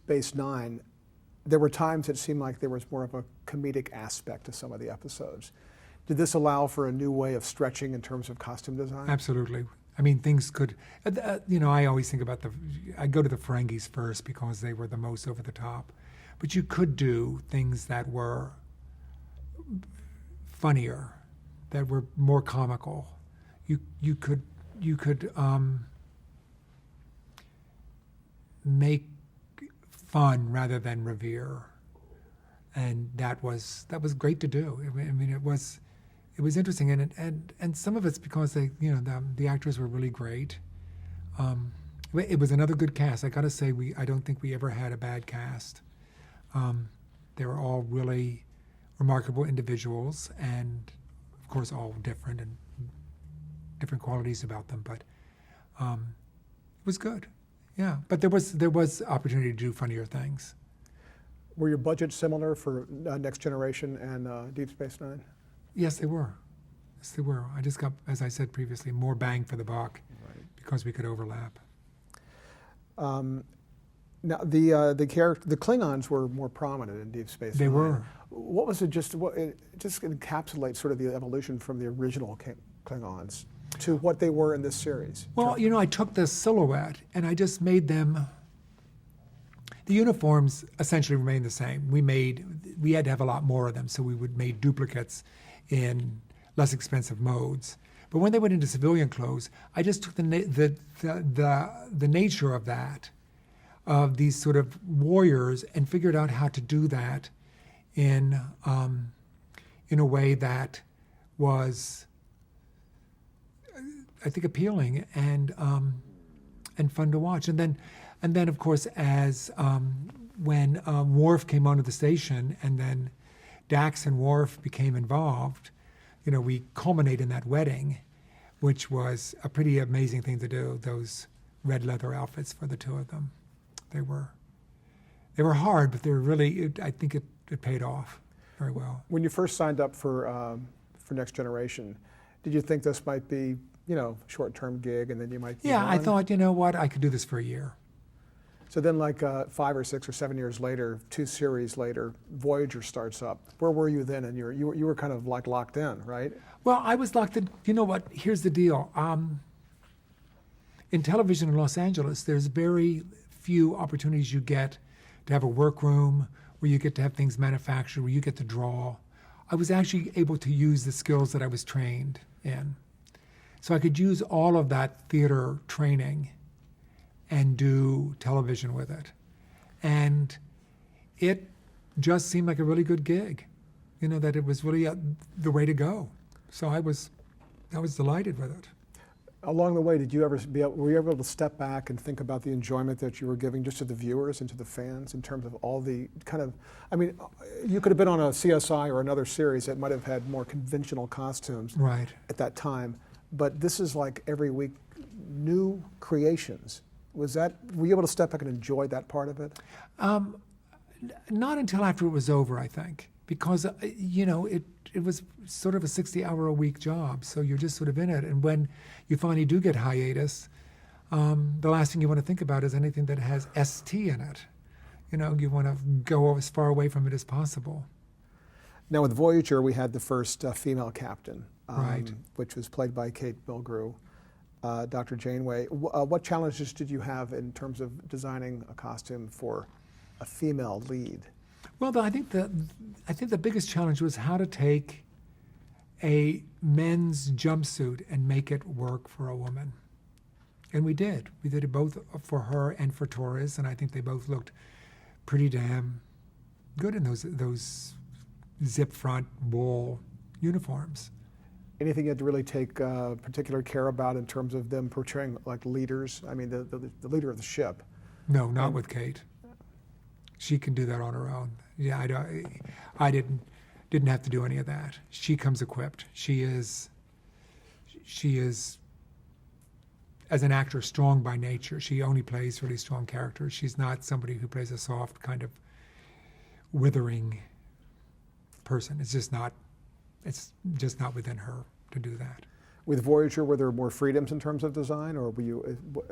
Space Nine, there were times it seemed like there was more of a comedic aspect to some of the episodes. Did this allow for a new way of stretching in terms of costume design? Absolutely. I mean, things could, I always think about I go to the Ferengis first because they were the most over the top. But you could do things that were funnier, that were more comical. You could make fun rather than revere, and that was great to do. I mean, it was interesting, and some of it's because the actors were really great. It was another good cast. I got to say, I don't think we ever had a bad cast. They were all really remarkable individuals, and of course all different and different qualities about them. But it was good. Yeah, but there was opportunity to do funnier things. Were your budgets similar for Next Generation and Deep Space Nine? Yes, they were. Yes, they were. I just got, as I said previously, more bang for the buck because we could overlap. Now, the Klingons were more prominent in Deep Space Nine. They were. What was it? It just encapsulates sort of the evolution from the original Klingons to what they were in this series. Well, I took the silhouette and I just made them. The uniforms essentially remained the same. We had to have a lot more of them, so we made duplicates in less expensive modes. But when they went into civilian clothes, I just took the nature of that, of these sort of warriors, and figured out how to do that in a way that was, I think, appealing and fun to watch. And then of course, as when Worf came onto the station, and then Dax and Worf became involved, we culminate in that wedding, which was a pretty amazing thing to do. Those red leather outfits for the two of them, they were hard, but they were really. I think it paid off very well. When you first signed up for Next Generation, did you think this might be short-term gig, and then you might? Yeah, I thought, what, I could do this for a year. So then, 5 or 6 or 7 years later, 2 series later, Voyager starts up. Where were you then? And you were kind of like locked in, right? Well, I was locked in. You know what? Here's the deal. In television in Los Angeles, there's very few opportunities you get to have a workroom where you get to have things manufactured, where you get to draw. I was actually able to use the skills that I was trained in. So I could use all of that theater training and do television with it. And it just seemed like a really good gig, that it was really the way to go. So I was delighted with it. Along the way, were you able to step back and think about the enjoyment that you were giving just to the viewers and to the fans in terms of all the you could have been on a CSI or another series that might have had more conventional costumes at that time, but this is like every week new creations. Were you able to step back and enjoy that part of it? Not until after it was over, I think, because it was sort of a 60-hour-a-week job, so you're just sort of in it. And when you finally do get hiatus, the last thing you want to think about is anything that has ST in it. You want to go as far away from it as possible. Now with Voyager, we had the first female captain, right, which was played by Kate Mulgrew. Dr. Janeway, what challenges did you have in terms of designing a costume for a female lead? Well, I think the biggest challenge was how to take a men's jumpsuit and make it work for a woman. And we did. We did it both for her and for Torres, and I think they both looked pretty damn good in those zip front wool uniforms. Anything you had to really take particular care about in terms of them portraying like leaders? I mean, the leader of the ship. No, not with Kate. She can do that on her own. Yeah, I didn't have to do any of that. She comes equipped. She is, as an actor, strong by nature. She only plays really strong characters. She's not somebody who plays a soft kind of withering person. It's just not within her to do that. With Voyager, were there more freedoms in terms of design, or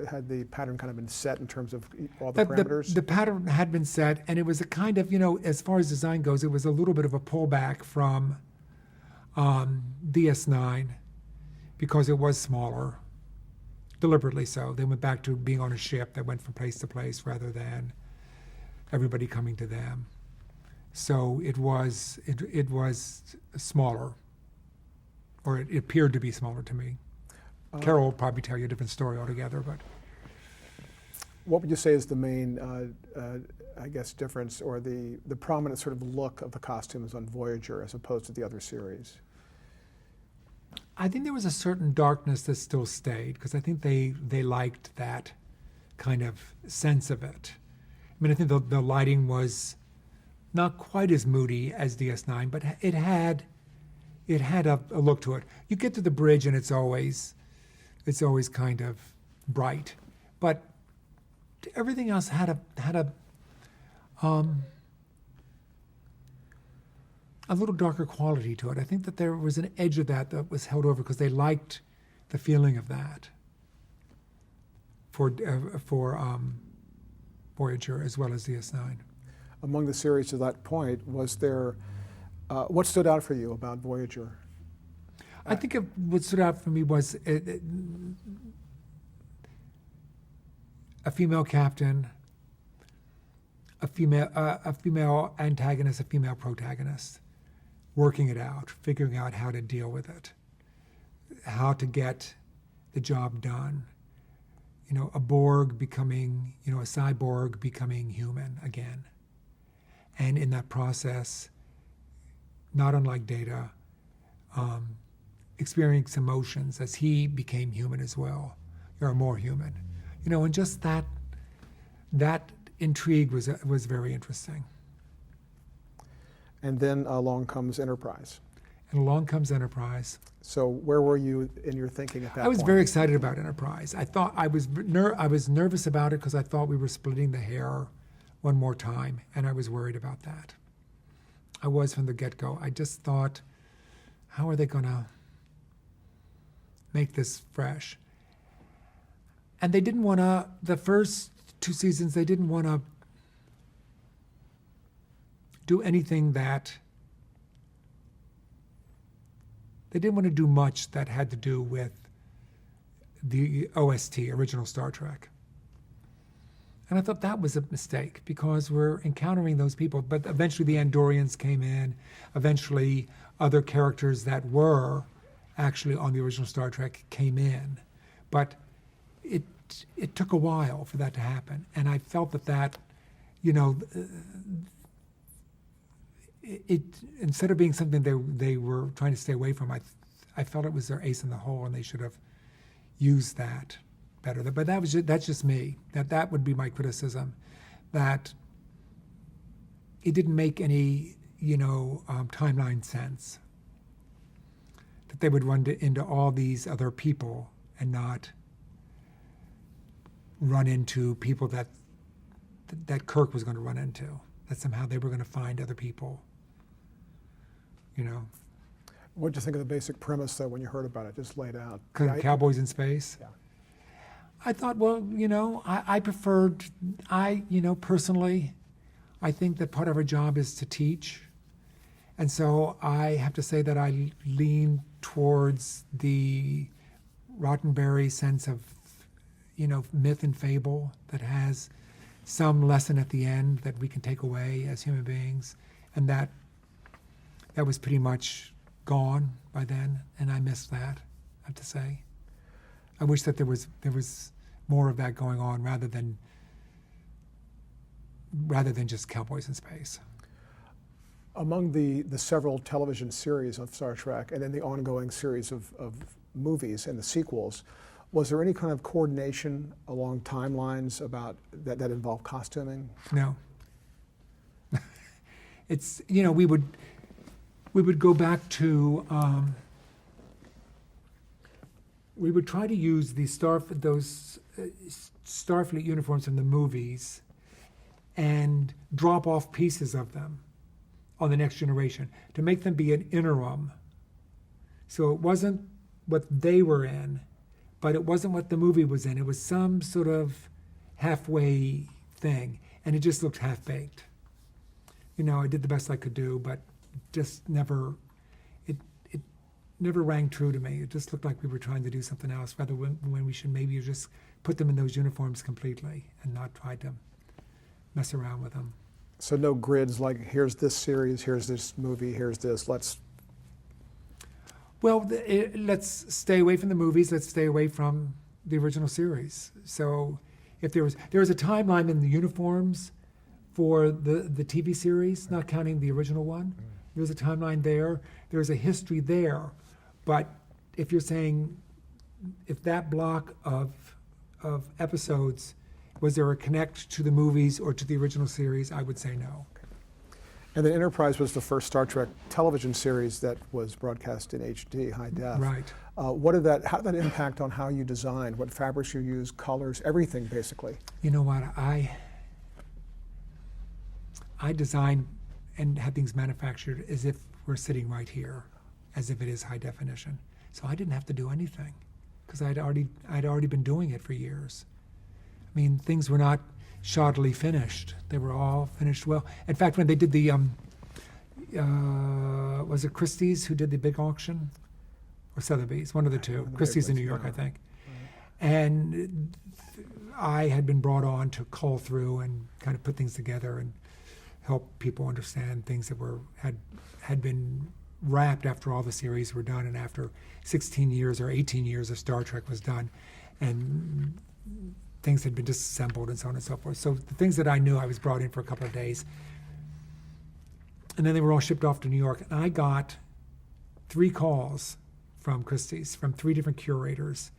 had the pattern kind of been set in terms of all the parameters? The pattern had been set, and it was a kind of, as far as design goes, it was a little bit of a pullback from DS9 because it was smaller, deliberately so. They went back to being on a ship that went from place to place rather than everybody coming to them. So it was smaller, or it appeared to be smaller to me. Carol will probably tell you a different story altogether, but. What would you say is the main, I guess, difference or the prominent sort of look of the costumes on Voyager as opposed to the other series? I think there was a certain darkness that still stayed, because I think they liked that kind of sense of it. I mean, I think the lighting was not quite as moody as DS9, but it had a look to it. You get to the bridge and it's always kind of bright, but everything else had a little darker quality to it. I think that there was an edge of that was held over because they liked the feeling of that for Voyager as well as DS9. Among the series to that point, was there, what stood out for you about Voyager? I think what stood out for me was a female captain, a female antagonist, a female protagonist, working it out, figuring out how to deal with it, how to get the job done. A Borg becoming, a cyborg becoming human again. And in that process, not unlike Data, experience emotions as he became human as well, or more human. And just that intrigue was very interesting. And then along comes Enterprise. And along comes Enterprise. So where were you in your thinking at that point? I was very excited about Enterprise. I thought I was nervous about it because I thought we were splitting the hair one more time, and I was worried about that. I was from the get-go. I just thought, how are they going to make this fresh? And they didn't want to, the first 2 seasons, they didn't want to do anything that, they didn't want to do much that had to do with the OST, original Star Trek. And I thought that was a mistake because we're encountering those people. But eventually the Andorians came in. Eventually other characters that were actually on the original Star Trek came in. But it took a while for that to happen. And I felt that it instead of being something they were trying to stay away from, I felt it was their ace in the hole, and they should have used that better. But that's just me. That would be my criticism, that it didn't make any timeline sense. That they would run into all these other people and not run into people that Kirk was going to run into. That somehow they were going to find other people. What did you think of the basic premise, though, when you heard about it, just laid out? Cowboys in space? Yeah. I thought, well, I preferred, personally, I think that part of our job is to teach. And so I have to say that I lean towards the Roddenberry sense of, myth and fable that has some lesson at the end that we can take away as human beings. And that was pretty much gone by then, and I missed that, I have to say. I wish that there was more of that going on rather than just Cowboys in Space. Among the several television series of Star Trek and then the ongoing series of movies and the sequels, was there any kind of coordination along timelines about that involved costuming? No. It's, we would go back to, we would try to use those Starfleet uniforms from the movies and drop off pieces of them on the Next Generation to make them be an interim. So it wasn't what they were in, but it wasn't what the movie was in. It was some sort of halfway thing, and it just looked half-baked. I did the best I could do, but just never, it never rang true to me. It just looked like we were trying to do something else, rather when we should maybe just put them in those uniforms completely and not try to mess around with them. So no grids like, here's this series, here's this movie, here's this, let's stay away from the movies. Let's stay away from the original series. So if there was a timeline in the uniforms for the TV series, not counting the original one, there's a timeline there. There's a history there. But if you're saying, if that block of episodes, was there a connect to the movies or to the original series, I would say no. And then Enterprise was the first Star Trek television series that was broadcast in HD, high def. Right. How did that impact on how you designed, what fabrics you used, colors, everything basically? You know what, I design and have things manufactured as if we're sitting right here, as if it is high definition. So I didn't have to do anything because I'd already been doing it for years. I mean, things were not shoddily finished. They were all finished well. In fact, when they did the, was it Christie's who did the big auction? Or Sotheby's, one of the two. Christie's in New York, I think. And I had been brought on to cull through and kind of put things together and help people understand things that had been wrapped after all the series were done and after 16 years or 18 years of Star Trek was done. And things had been disassembled and so on and so forth. So the things that I knew, I was brought in for a couple of days. And then they were all shipped off to New York. And I got 3 calls from Christie's, from 3 different curators,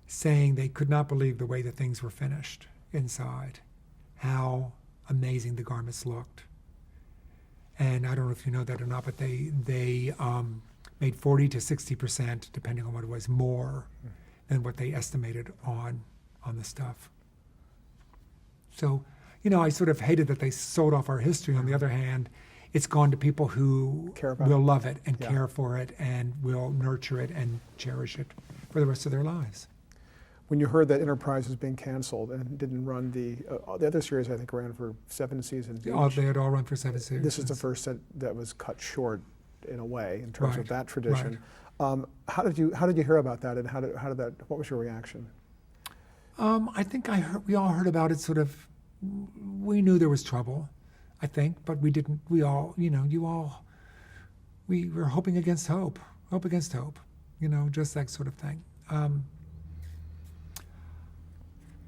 saying they could not believe the way the things were finished inside, how amazing the garments looked. And I don't know if you know that or not, but they made 40 to 60%, depending on what it was, more than what they estimated on the stuff. So, I sort of hated that they sold off our history. On the other hand, it's gone to people who will love it and care for it and will nurture it and cherish it for the rest of their lives. When you heard that Enterprise was being canceled and didn't run the other series, I think ran for 7 seasons each. They had all run for 7 seasons. This is the first that was cut short in a way in terms of that tradition. Right. How did you hear about that, and how did that? What was your reaction? I think we all heard about it. Sort of, we knew there was trouble, I think, but we didn't. We all, we were hoping against hope, just that sort of thing.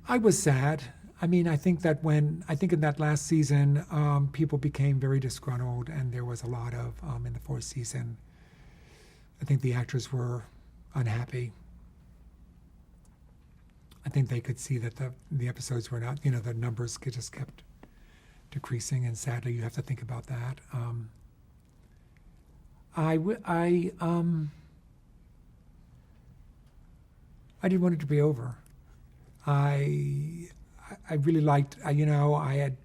I was sad. I mean, I think in that last season, people became very disgruntled, and there was a lot of, in the 4th season, I think the actors were unhappy. I think they could see that the episodes were not, the numbers just kept decreasing, and sadly, you have to think about that. I didn't want it to be over. I really liked, I had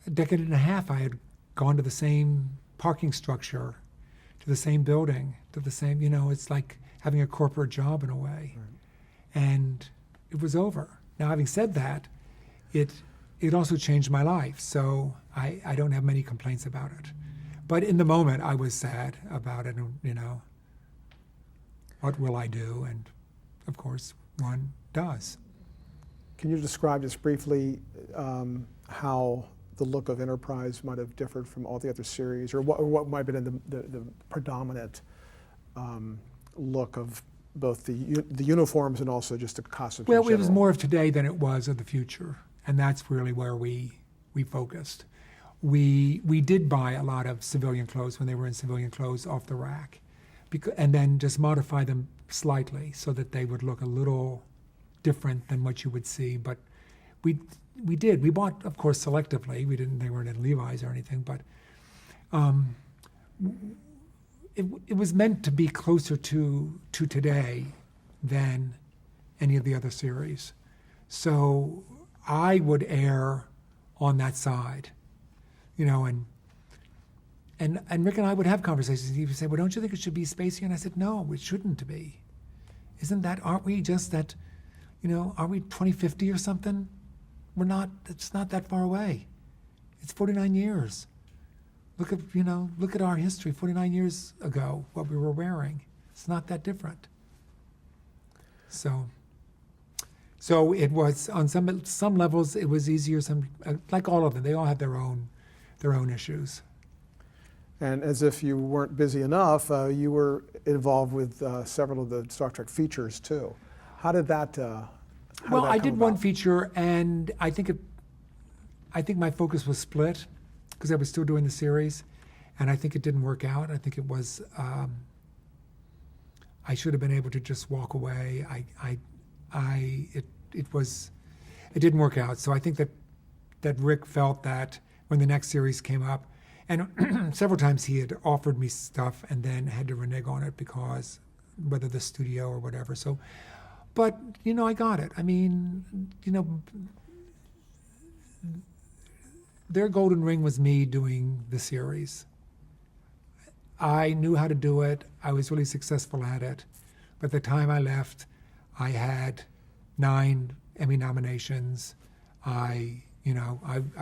a decade and a half, I had gone to the same parking structure, to the same building, to the same, it's like having a corporate job in a way. Right. And it was over. Now, having said that, it also changed my life, so I don't have many complaints about it. But in the moment, I was sad about it, and, what will I do? And, of course, one does. Can you describe just briefly how the look of Enterprise might have differed from all the other series, or what might have been the predominant look of both the uniforms and also just the costumes? Well, it was more of today than it was of the future, and that's really where we focused. We did buy a lot of civilian clothes when they were in civilian clothes off the rack, and then just modify them slightly so that they would look a little different than what you would see. But we bought, of course, selectively. They weren't in Levi's or anything, but it was meant to be closer to today than any of the other series. So I would err on that side, and Rick and I would have conversations. He would say, well, don't you think it should be spacey? And I said, no, it shouldn't be. aren't we just that, are we 2050 or something? We're not, it's not that far away. It's 49 years. Look at our history 49 years ago, what we were wearing. It's not that different. So it was, on some levels, it was easier. Some, like all of them, they all have their own issues. And as if you weren't busy enough, you were involved with several of the Star Trek features too. How did that? Well, I did one about? feature, and I think my focus was split because I was still doing the series, and I think it didn't work out. I think it was I should have been able to just walk away. It didn't work out. So I think that Rick felt that when the next series came up, and several times he had offered me stuff and then had to renege on it because whether the studio or whatever. So, but I got it. I mean, their golden ring was me doing the series. I knew how to do it. I was really successful at it. But the time I left, I had 9 Emmy nominations. I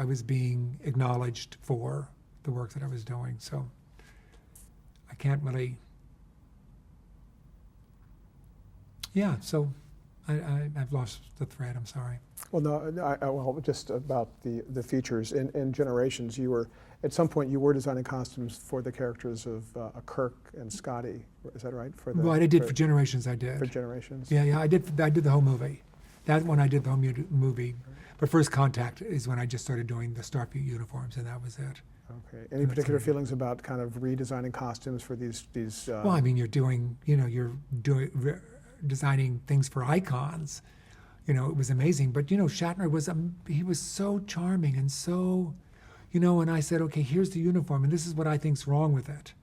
was being acknowledged for the work that I was doing. So I can't really. Yeah. So I've lost the thread. I'm sorry. Well, no, just about the features. In Generations, you were, at some point, you were designing costumes for the characters of Kirk and Scotty. Is that right? Well, I did for Generations. I did. For Generations? Yeah, I did the whole movie. That one I did the whole movie. But First Contact is when I just started doing the Starfleet uniforms, and that was it. Okay. Any particular feelings about kind of redesigning costumes for these? Well, I mean, you're designing things for icons. It was amazing. But Shatner he was so charming and so, and I said, okay, here's the uniform, and this is what I think's wrong with it,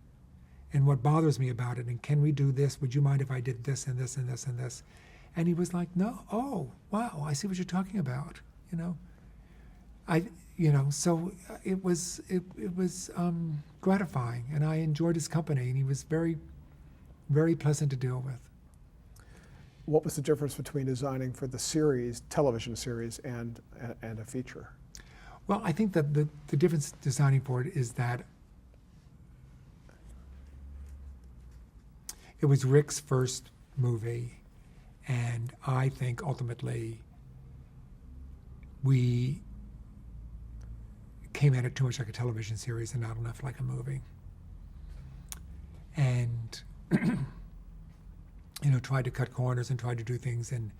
and what bothers me about it, and can we do this? Would you mind if I did this and this and this and this? And he was like, no. Oh, wow, I see what you're talking about. So it was gratifying, and I enjoyed his company, and he was very, very pleasant to deal with. What was the difference between designing for the series, television series, and a feature? Well, I think that the difference designing for it is that it was Rick's first movie, and I think ultimately we came at it too much like a television series and not enough like a movie. And tried to cut corners and tried to do things in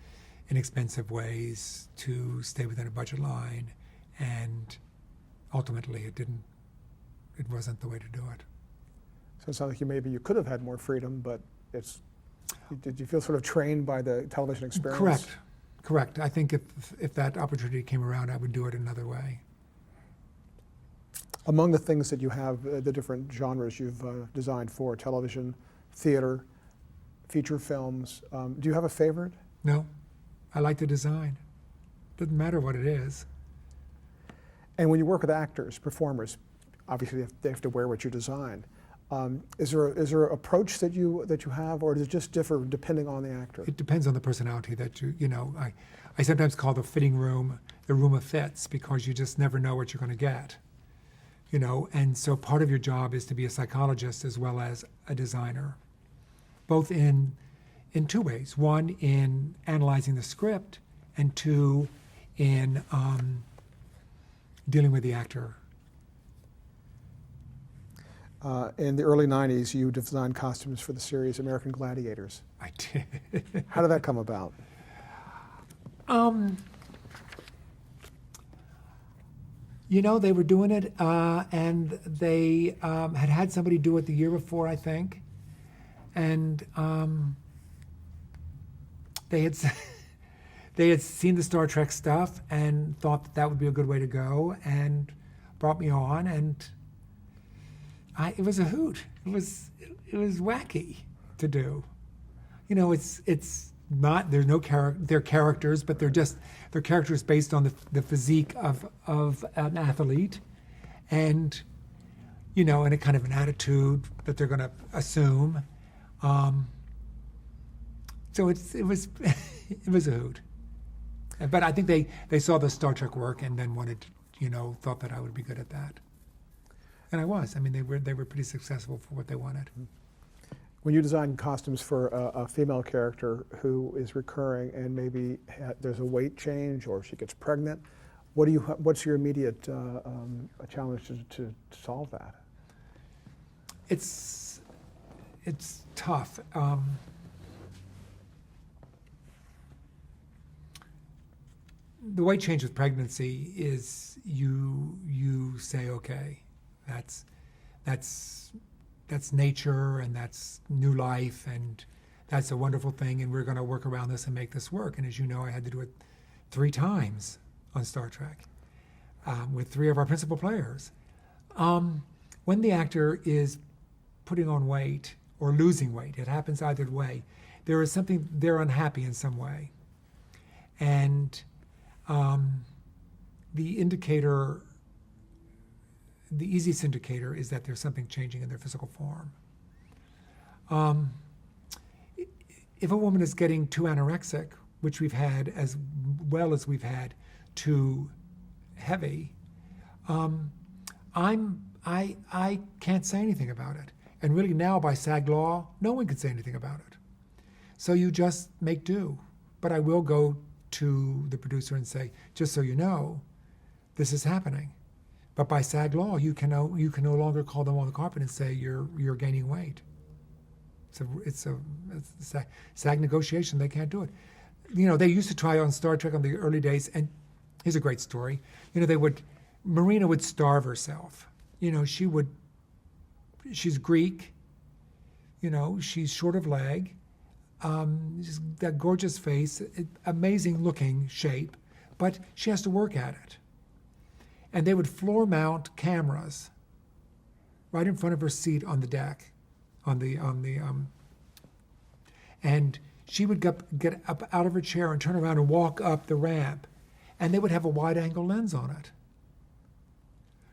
inexpensive ways to stay within a budget line, and ultimately it wasn't the way to do it. So it sounds like maybe you could have had more freedom, but did you feel sort of trained by the television experience? Correct. I think if that opportunity came around, I would do it another way. Among the things that you have, the different genres you've designed for, television, theater, feature films, do you have a favorite? No, I like the design. Doesn't matter what it is. And when you work with actors, performers, obviously they have to wear what you design. Is there an approach that you have, or does it just differ depending on the actor? It depends on the personality that I sometimes call the fitting room the room of fits, because you just never know what you're going to get. And so part of your job is to be a psychologist as well as a designer, both in 2 ways. One, in analyzing the script, and 2, in dealing with the actor. In the early 90s, you designed costumes for the series American Gladiators. I did. How did that come about? They were doing it, and they had somebody do it the year before, I think. And they had seen the Star Trek stuff and thought that would be a good way to go, and brought me on, and it was a hoot. It was wacky to do. It's not, there's no they're characters, but they're characters based on the physique of an athlete, and and a kind of an attitude that they're going to assume. So it was it was a hoot. But I think they saw the Star Trek work and then wanted, thought that I would be good at that. And I was. I mean, they were pretty successful for what they wanted. When you design costumes for a female character who is recurring and maybe there's a weight change or she gets pregnant, what's your immediate challenge to solve that? It's tough. The weight change with pregnancy is you say, okay, that's nature and that's new life and that's a wonderful thing and we're going to work around this and make this work. And as you know, I had to do it 3 times on Star Trek with 3 of our principal players. When the actor is putting on weight or losing weight, it happens either way, there is something, they're unhappy in some way. And the easiest indicator is that there's something changing in their physical form. If a woman is getting too anorexic, which we've had as well as we've had too heavy, I can't say anything about it. And really now by SAG law, no one can say anything about it. So you just make do. But I will go to the producer and say, just so you know, this is happening. But by SAG law, you can no longer call them on the carpet and say you're gaining weight. It's a SAG negotiation. They can't do it. They used to try on Star Trek in the early days, and here's a great story. Marina would starve herself. She's Greek. She's short of leg. Just that gorgeous face, amazing looking shape, but she has to work at it. And they would floor mount cameras right in front of her seat on the deck, and she would get up out of her chair and turn around and walk up the ramp, and they would have a wide angle lens on it.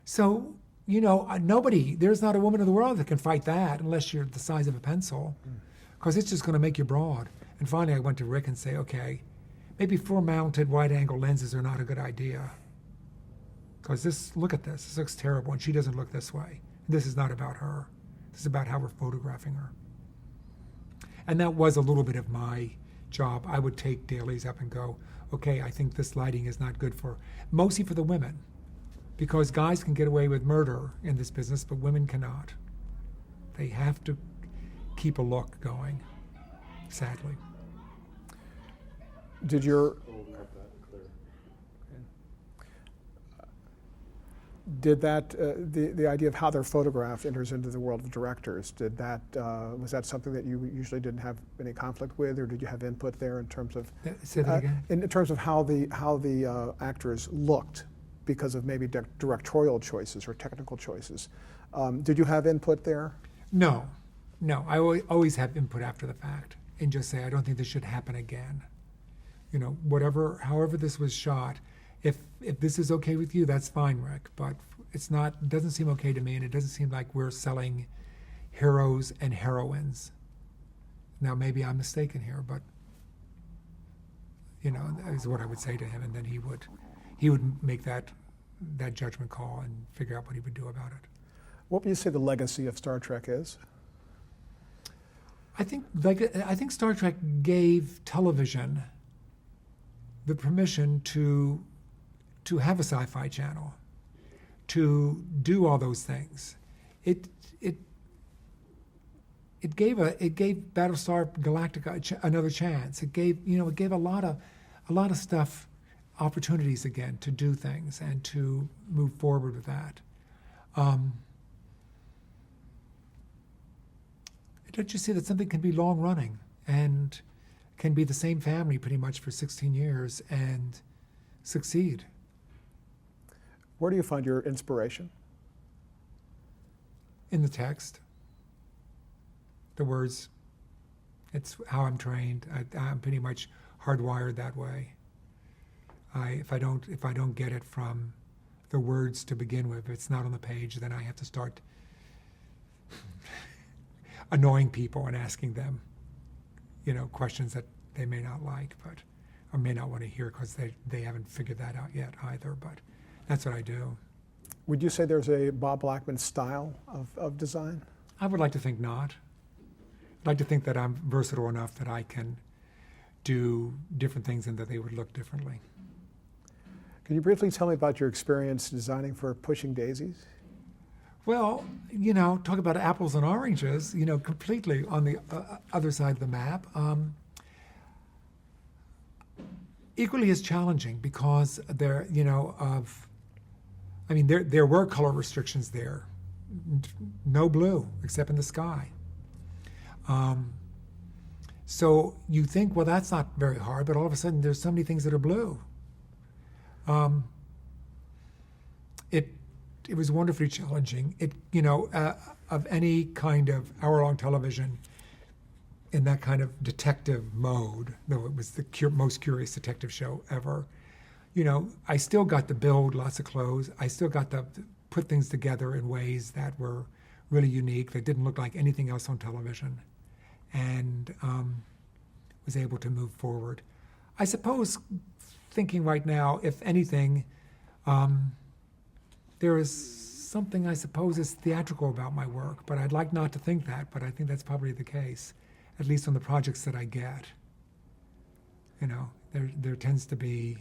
So, there's not a woman in the world that can fight that unless you're the size of a pencil, because it's just going to make you broad. And finally I went to Rick and say, okay, maybe floor mounted wide angle lenses are not a good idea. Because look at this. This looks terrible, and she doesn't look this way. This is not about her. This is about how we're photographing her. And that was a little bit of my job. I would take dailies up and go, okay, I think this lighting is not good mostly for the women, because guys can get away with murder in this business, but women cannot. They have to keep a look going, sadly. Did your Did that the idea of how they're photographed enters into the world of directors? Did that was that something that you usually didn't have any conflict with, or did you have input there in terms of say that again? In terms of how the actors looked because of maybe directorial choices or technical choices? Did you have input there? No. I always have input after the fact and just say I don't think this should happen again. However this was shot. If this is okay with you, that's fine, Rick. But it doesn't seem okay to me, and it doesn't seem like we're selling heroes and heroines. Now maybe I'm mistaken here, but that is what I would say to him, and then he would make that judgment call and figure out what he would do about it. What would you say the legacy of Star Trek is? I think Star Trek gave television the permission to have a sci-fi channel, to do all those things. It gave Battlestar Galactica another chance. It gave a lot of stuff opportunities again to do things and to move forward with that. Don't you see that something can be long running and can be the same family pretty much for 16 years and succeed? Where do you find your inspiration? In the text, the words. It's how I'm trained. I'm pretty much hardwired that way. If I don't get it from the words to begin with, if it's not on the page, then I have to start annoying people and asking them, questions that they may not like, but or may not want to hear because they haven't figured that out yet either. But that's what I do. Would you say there's a Bob Blackman style of design? I would like to think not. I'd like to think that I'm versatile enough that I can do different things and that they would look differently. Can you briefly tell me about your experience designing for Pushing Daisies? Well, talk about apples and oranges, completely on the other side of the map. Equally as challenging because there were color restrictions there. No blue except in the sky. So you think, well, that's not very hard, but all of a sudden there's so many things that are blue. It was wonderfully challenging. Of any kind of hour-long television in that kind of detective mode, though it was the most curious detective show ever, I still got to build lots of clothes. I still got to put things together in ways that were really unique, that didn't look like anything else on television, and was able to move forward. I suppose, thinking right now, if anything, there is something I suppose is theatrical about my work, but I'd like not to think that, but I think that's probably the case, at least on the projects that I get. There tends to be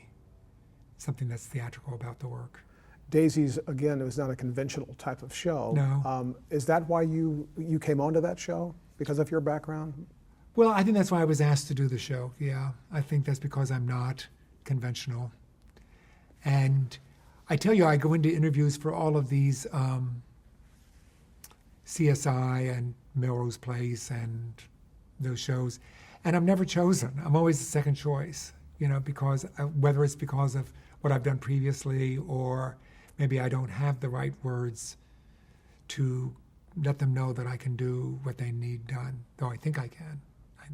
something that's theatrical about the work. Daisies, again, it was not a conventional type of show. No. Is that why you came onto that show? Because of your background? Well, I think that's why I was asked to do the show, yeah. I think that's because I'm not conventional. And I tell you, I go into interviews for all of these CSI and Melrose Place and those shows, and I'm never chosen. I'm always the second choice, because whether it's because of what I've done previously or maybe I don't have the right words to let them know that I can do what they need done, though I think I can.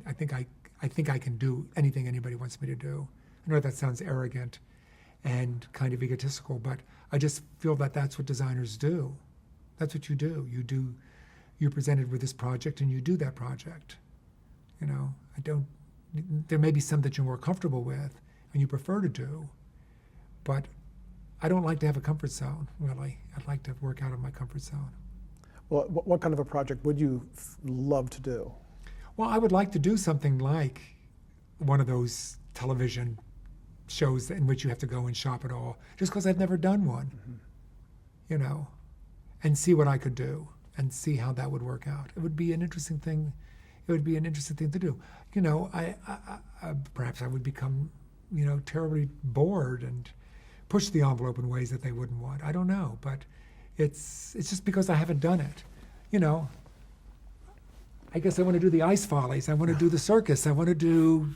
I think I can do anything anybody wants me to do. I know that sounds arrogant and kind of egotistical, but I just feel that that's what designers do. That's what you do. You're presented with this project and you do that project. There may be some that you're more comfortable with and you prefer to do, but I don't like to have a comfort zone, really. I'd like to work out of my comfort zone. Well, what kind of a project would you love to do? Well, I would like to do something like one of those television shows in which you have to go and shop it all, just because I've never done one, and see what I could do and see how that would work out. It would be an interesting thing. It would be an interesting thing to do. I perhaps I would become, terribly bored and push the envelope in ways that they wouldn't want. I don't know, but it's just because I haven't done it. I guess I want to do the Ice Follies. I want to do the circus. I want to do,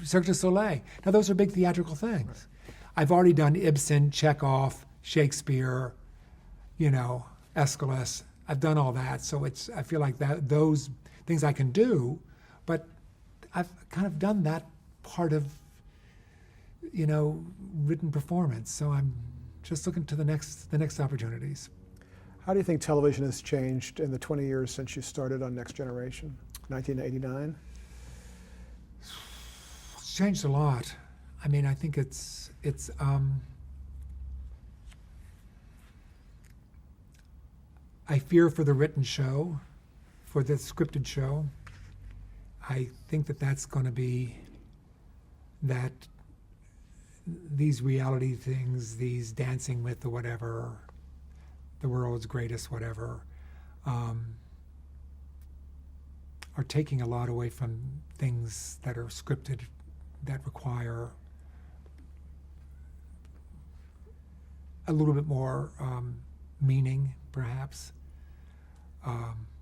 Cirque du Soleil. Now, those are big theatrical things. Right. I've already done Ibsen, Chekhov, Shakespeare, Aeschylus. I've done all that. So I feel like those things I can do, but I've kind of done that part of, written performance. So I'm just looking to the next opportunities. How do you think television has changed in the 20 years since you started on Next Generation, 1989? It's changed a lot. I mean, I think it's I fear for the written show, for the scripted show. I think that's going to be that these reality things, these dancing with the whatever, the world's greatest whatever, are taking a lot away from things that are scripted, that require a little bit more meaning, perhaps,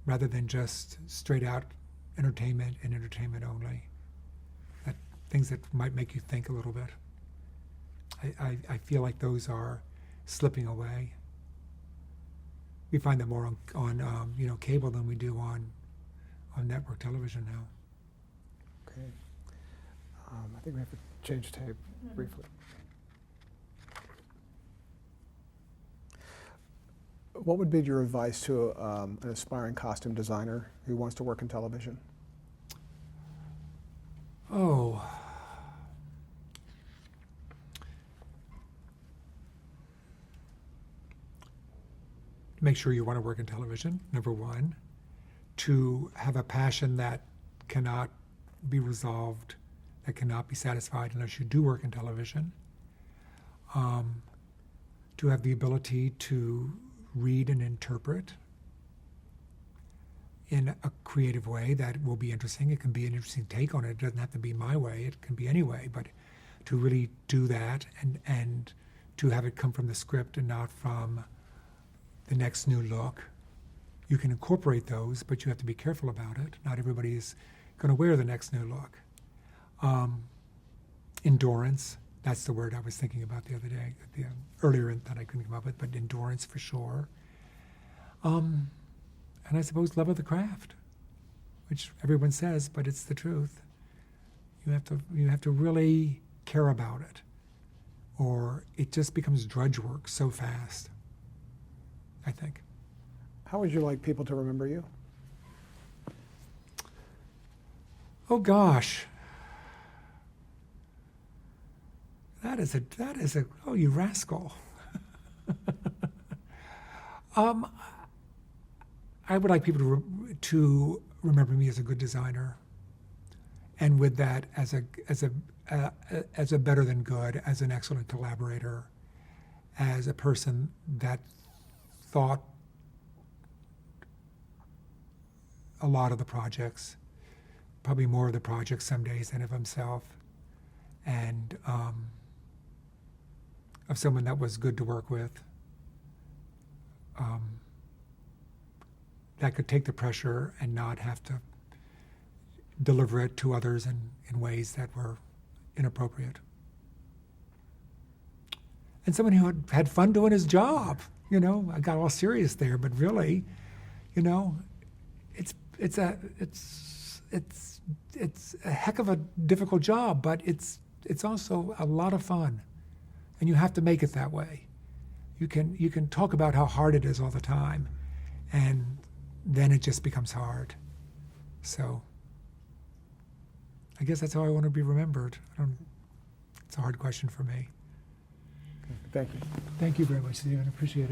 rather than just straight out entertainment and entertainment only. That things that might make you think a little bit. I feel like those are slipping away. We find them more on cable than we do on network television now. Okay. I think we have to change tape briefly. What would be your advice to an aspiring costume designer who wants to work in television? Oh. Make sure you want to work in television, number one. To have a passion that cannot be resolved, that cannot be satisfied unless you do work in television. To have the ability to read and interpret in a creative way that will be interesting. It can be an interesting take on it. It doesn't have to be my way. It can be any way. But to really do that and to have it come from the script and not from the next new look. You can incorporate those, but you have to be careful about it. Not everybody is going to wear the next new look. Endurance, that's the word I was thinking about the other day, earlier that I couldn't come up with, but endurance for sure. And I suppose love of the craft, which everyone says, but it's the truth. You have to really care about it, or it just becomes drudge work so fast, I think. How would you like people to remember you? Oh gosh. That is a oh, you rascal. I would like people to remember me as a good designer, and with that as a better than good, as an excellent collaborator, as a person that thought a lot of the projects, probably more of the projects some days than of himself, and of someone that was good to work with, that could take the pressure and not have to deliver it to others in ways that were inappropriate. And someone who had fun doing his job. You know, I got all serious there, but really, you know, it's a heck of a difficult job, but it's also a lot of fun, and you have to make it that way. You can talk about how hard it is all the time, and then it just becomes hard. So I guess that's how I want to be remembered. It's a hard question for me. Thank you. Thank you very much, Stephen. I appreciate it.